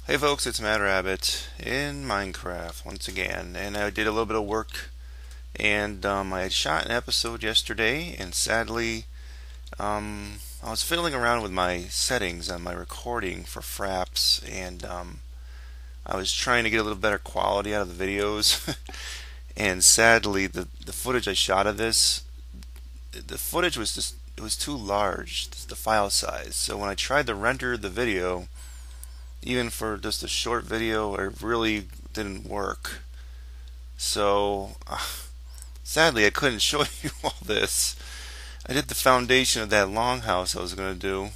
Hey folks, it's Mad Rabbit in Minecraft once again, and I did a little bit of work, and I had shot an episode yesterday, and sadly, I was fiddling around with my settings on my recording for fraps, and I was trying to get a little better quality out of the videos, and sadly, the footage I shot of this, the footage was just, it was too large, the file size, so when I tried to render the video, even for just a short video, it really didn't work. So, sadly, I couldn't show you all this. I did the foundation of that longhouse I was going to do,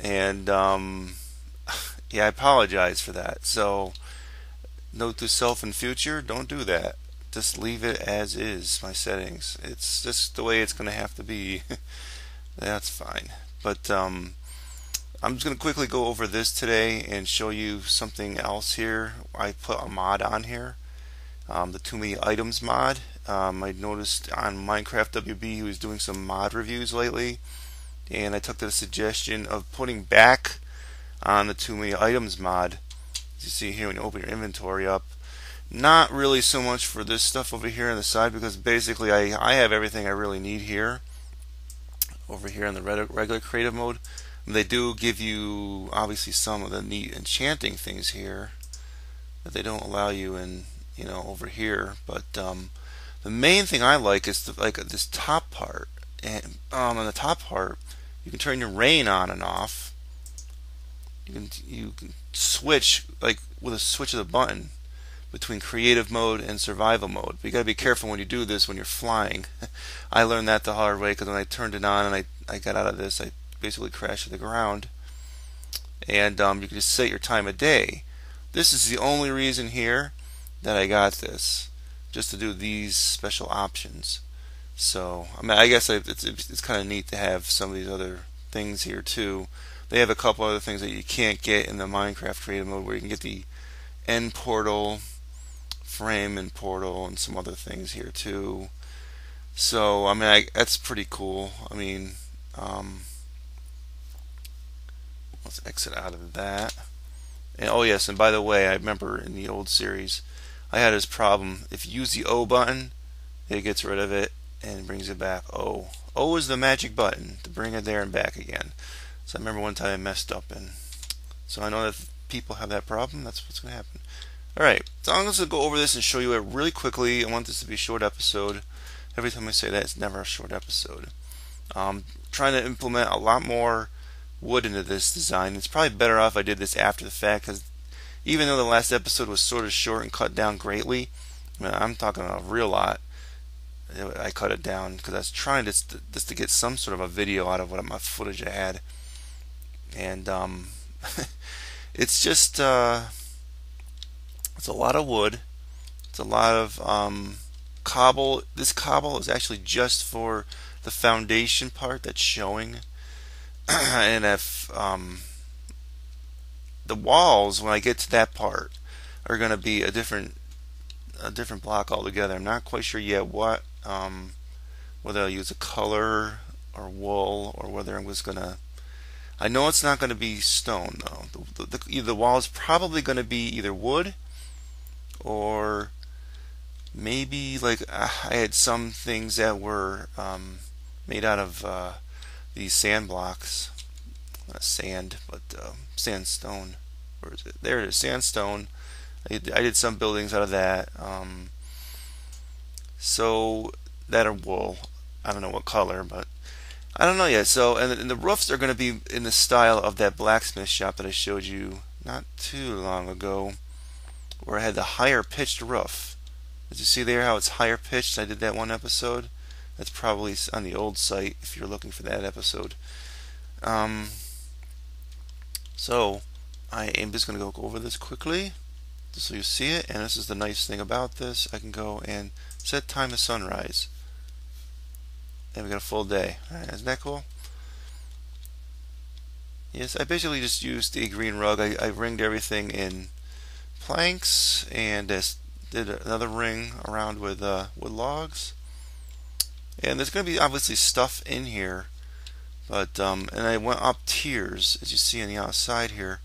and yeah, I apologize for that. So, note to self in future: don't do that. Just leave it as is. My settings. It's just the way it's going to have to be. That's fine. But I'm just going to quickly go over this today and show you something else here. I put a mod on here, the Too Many Items mod. I noticed on Minecraft WB he was doing some mod reviews lately, and I took the suggestion of putting back on the Too Many Items mod. As you see here when you open your inventory up. Not really so much for this stuff over here on the side, because basically I have everything I really need here over here in the regular creative mode. They do give you obviously some of the neat enchanting things here that they don't allow you in, over here. But the main thing I like is this top part. And on the top part, you can turn your rain on and off. You can switch like with a switch of the button between creative mode and survival mode. But you gotta be careful when you do this when you're flying. I learned that the hard way, because when I turned it on and I got out of this, I basically crashed to the ground. And you can just set your time of day. This is the only reason here that I got this, just to do these special options. So I mean, I guess it's kind of neat to have some of these other things here too. They have a couple other things that you can't get in the Minecraft creative mode, where you can get the end portal, frame and portal, and some other things here too. So I mean, that's pretty cool. I mean, let's exit out of that. And oh yes, and by the way, I remember in the old series, I had this problem. If you use the O button, it gets rid of it and brings it back. O is the magic button to bring it there and back again. So I remember one time I messed up, and so I know that if people have that problem, that's what's going to happen. Alright, so I'm going to go over this and show you it really quickly. I want this to be a short episode. Every time I say that, it's never a short episode. Trying to implement a lot more wood into this design. It's probably better off I did this after the fact, because even though the last episode was sort of short and cut down greatly, I mean, I'm talking a real lot, I cut it down because I was trying just to get some sort of a video out of what my footage I had. And it's just it's a lot of wood. It's a lot of cobble. This cobble is actually just for the foundation part that's showing. And if the walls, when I get to that part, are going to be a different block altogether. I'm not quite sure yet what, whether I'll use a color or wool, or whether I'm just going to. I know it's not going to be stone though. The wall is probably going to be either wood, or maybe like I had some things that were made out of these sand blocks. Not sand, but sandstone. Where is it? There it is, sandstone. I did some buildings out of that. So that are wool. I don't know what color, but I don't know yet. So and the roofs are going to be in the style of that blacksmith shop that I showed you not too long ago, where I had the higher pitched roof. Did you see there how it's higher pitched? I did that one episode. That's probably on the old site if you're looking for that episode. So I am just going to go over this quickly just so you see it. And this is the nice thing about this. I can go and set time to sunrise. And we got a full day. Alright, isn't that cool? Yes, I basically just used the green rug. I ringed everything in planks, and did another ring around with logs. And there's going to be obviously stuff in here, but and I went up tiers, as you see on the outside here,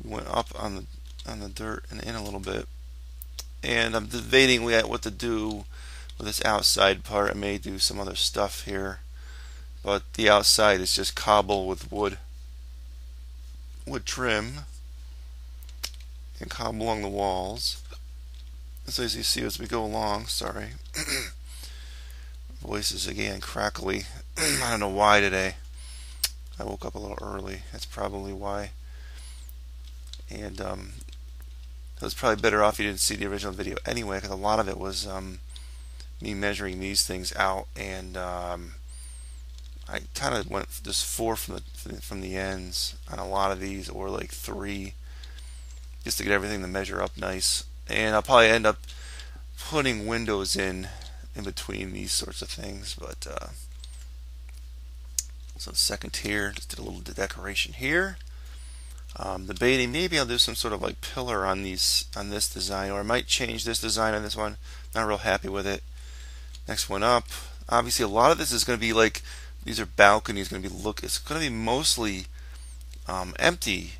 We went up on the dirt and in a little bit, and I'm debating what to do with this outside part. I may do some other stuff here, but the outside is just cobble with wood trim and cobble along the walls. So as you see as we go along, sorry, voices again crackly. I don't know why today. I woke up a little early. That's probably why. And it was probably better off you didn't see the original video anyway, because a lot of it was me measuring these things out, and I kind of went just 4 from the ends on a lot of these, or like 3, just to get everything to measure up nice. And I'll probably end up putting windows in between these sorts of things. But so the second tier, just did a little decoration here. The baiting, maybe I'll do some sort of like pillar on this design, or I might change this design on this one. Not real happy with it. Next one up. Obviously, a lot of this is going to be like, these are balconies. Going to be it's going to be mostly empty.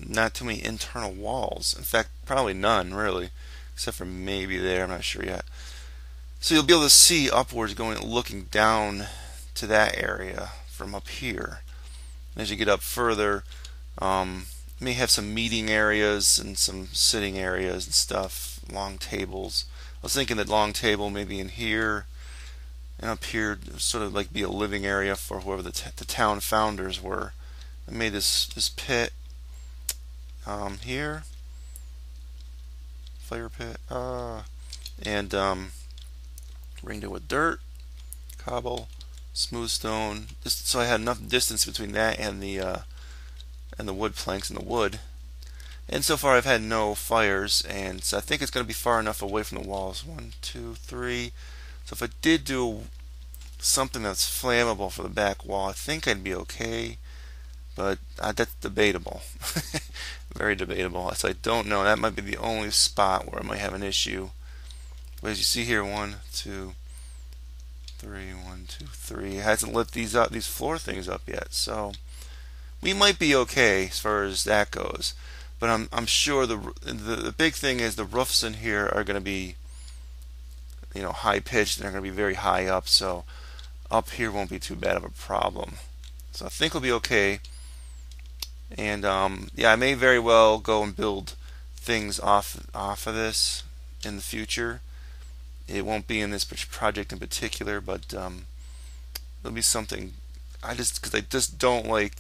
Not too many internal walls. In fact, probably none really, except for maybe there. I'm not sure yet. So you'll be able to see upwards, looking down to that area from up here. And as you get up further, may have some meeting areas and some sitting areas and stuff, long tables. I was thinking that long table maybe in here and up here, sort of like be a living area for whoever the town founders were. I made this pit here, fire pit, and ringed it with dirt, cobble, smooth stone, just so I had enough distance between that and the wood planks and the wood. And so far I've had no fires, and so I think it's going to be far enough away from the walls. 1, 2, 3. So if I did do something that's flammable for the back wall, I think I'd be okay, but that's debatable. Very debatable. So I don't know. That might be the only spot where I might have an issue. But as you see here, 1, 2, 3, 1, 2, 3. It hasn't lit these floor things up yet, so we might be okay as far as that goes. But I'm sure the big thing is the roofs in here are going to be, high pitched, and they're going to be very high up. So up here won't be too bad of a problem. So I think we'll be okay. And yeah, I may very well go and build things off of this in the future. It won't be in this project in particular, but there'll be something. Because I just don't like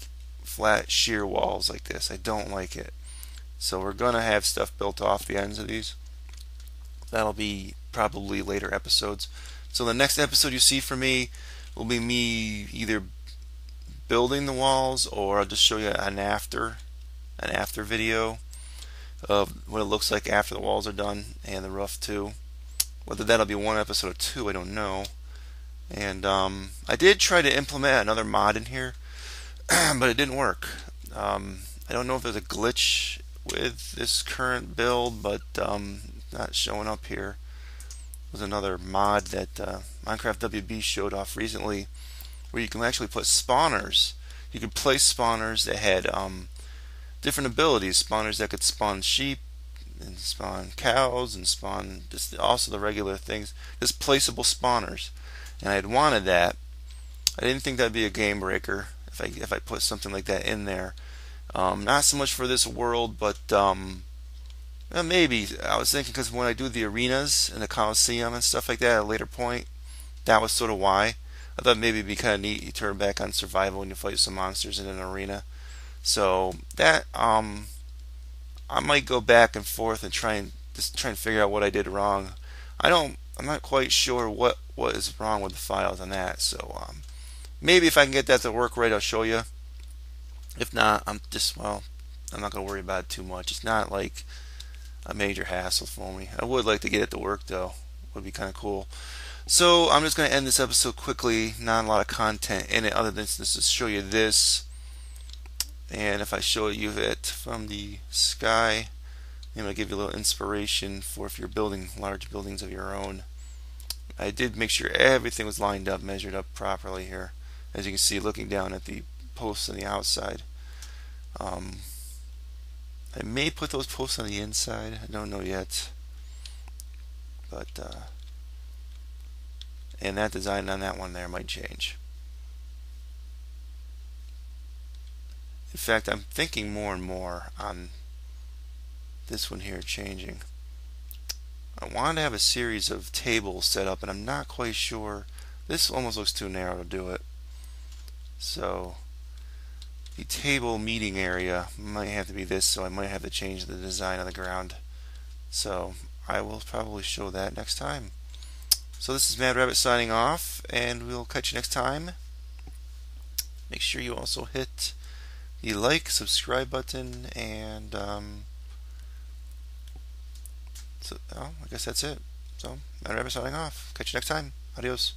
flat sheer walls like this. I don't like it. So we're gonna have stuff built off the ends of these. That'll be probably later episodes. So the next episode you see from me will be me either building the walls, or I'll just show you an after video of what it looks like after the walls are done, and the roof too. Whether that'll be 1 episode or 2, I don't know. And I did try to implement another mod in here, but it didn't work. I don't know if there's a glitch with this current build, but not showing up here. There's another mod that Minecraft WB showed off recently, where you can actually put spawners. You could place spawners that had different abilities. Spawners that could spawn sheep, and spawn cows, and spawn just also the regular things. Just placeable spawners. And I had wanted that. I didn't think that'd be a game breaker if I put something like that in there. Not so much for this world, but maybe. I was thinking, because when I do the arenas and the Coliseum and stuff like that at a later point, that was sort of why. I thought maybe it'd be kind of neat. You turn back on survival and you fight some monsters in an arena. So that I might go back and forth and try and figure out what I did wrong. I'm not quite sure what is wrong with the files on that. So maybe if I can get that to work right, I'll show you. If not, I'm not going to worry about it too much. It's not like a major hassle for me. I would like to get it to work though. Would be kind of cool. So I'm just going to end this episode quickly. Not a lot of content in it other than just to show you this. And if I show you it from the sky, I'm going to give you a little inspiration for if you're building large buildings of your own. I did make sure everything was lined up, measured up properly here. As you can see, looking down at the posts on the outside. I may put those posts on the inside. I don't know yet. But, and that design on that one there might change. In fact, I'm thinking more and more on this one here changing. I wanted to have a series of tables set up, and I'm not quite sure. This almost looks too narrow to do it. So the table meeting area might have to be this, so I might have to change the design of the ground. So I will probably show that next time. So this is Mad Rabbit signing off, and we'll catch you next time. Make sure you also hit the like, subscribe button, and I guess that's it. So Mad Rabbit signing off. Catch you next time. Adios.